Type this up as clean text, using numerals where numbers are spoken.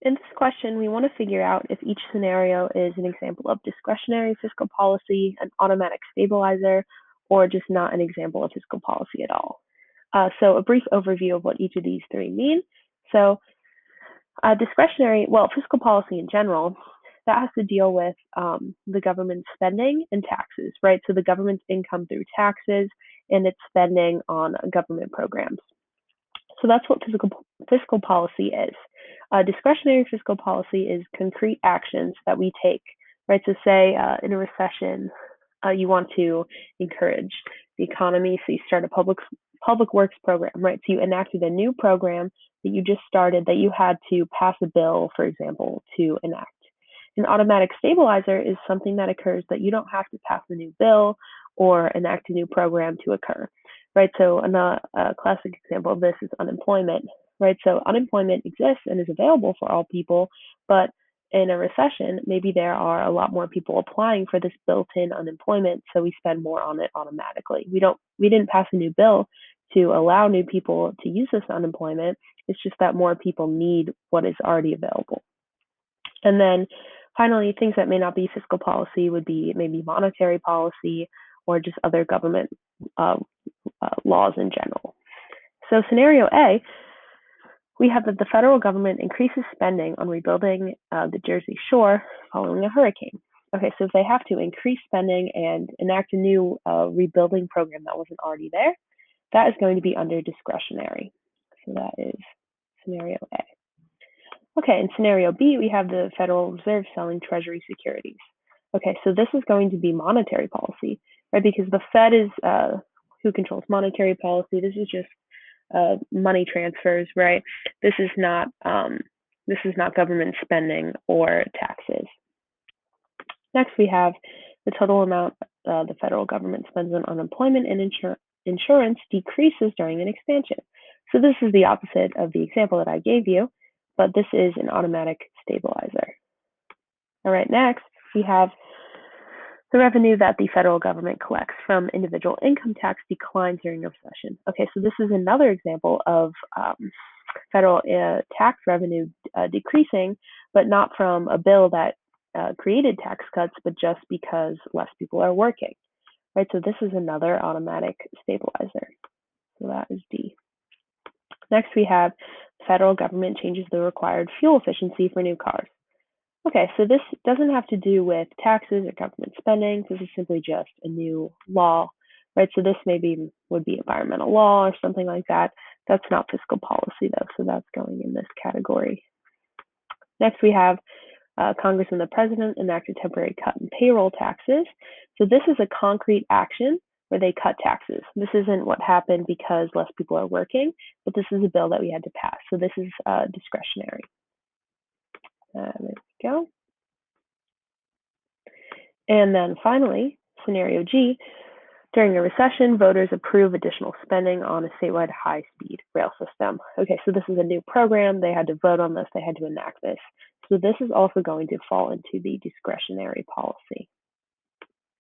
In this question, we want to figure out if each scenario is an example of discretionary fiscal policy, an automatic stabilizer, or just not an example of fiscal policy at all. So a brief overview of what each of these three mean. So discretionary, well, fiscal policy in general, that has to deal with the government's spending and taxes, right? So the government's income through taxes and its spending on government programs. So that's what fiscal policy is. Discretionary fiscal policy is concrete actions that we take, right? So say in a recession, you want to encourage the economy, so you start a public works program, right? So you enacted a new program that you just started that you had to pass a bill, for example, to enact. An automatic stabilizer is something that occurs that you don't have to pass a new bill or enact a new program to occur, right? So a classic example of this is unemployment, right? So unemployment exists and is available for all people, but in a recession, maybe there are a lot more people applying for this built-in unemployment, so we spend more on it automatically. We didn't pass a new bill to allow new people to use this unemployment. It's just that more people need what is already available. And then finally, things that may not be fiscal policy would be maybe monetary policy or just other government laws in general. So scenario A, we have that the federal government increases spending on rebuilding the Jersey Shore following a hurricane. Okay, so if they have to increase spending and enact a new rebuilding program that wasn't already there, that is going to be under discretionary. So that is scenario A. Okay, in scenario B, we have the Federal Reserve selling Treasury securities. Okay, so this is going to be monetary policy, right? Because the Fed is who controls monetary policy. This is just money transfers, right? This is not government spending or taxes. Next, we have the total amount the federal government spends on unemployment and insurance decreases during an expansion. So this is the opposite of the example that I gave you, but this is an automatic stabilizer. All right, next we have the revenue that the federal government collects from individual income tax declines during a recession. Okay, so this is another example of federal tax revenue decreasing, but not from a bill that created tax cuts, but just because less people are working, right? So this is another automatic stabilizer. So that is D. Next, we have the federal government changes the required fuel efficiency for new cars. Okay, so this doesn't have to do with taxes or government spending. This is simply just a new law, right? So this maybe would be environmental law or something like that. That's not fiscal policy though, so that's going in this category. Next, we have Congress and the President enact a temporary cut in payroll taxes. So this is a concrete action where they cut taxes. This isn't what happened because less people are working, but this is a bill that we had to pass. So this is discretionary. There we go. And then finally, scenario G, during a recession, voters approve additional spending on a statewide high-speed rail system. Okay, so this is a new program. They had to vote on this. They had to enact this. So this is also going to fall into the discretionary policy.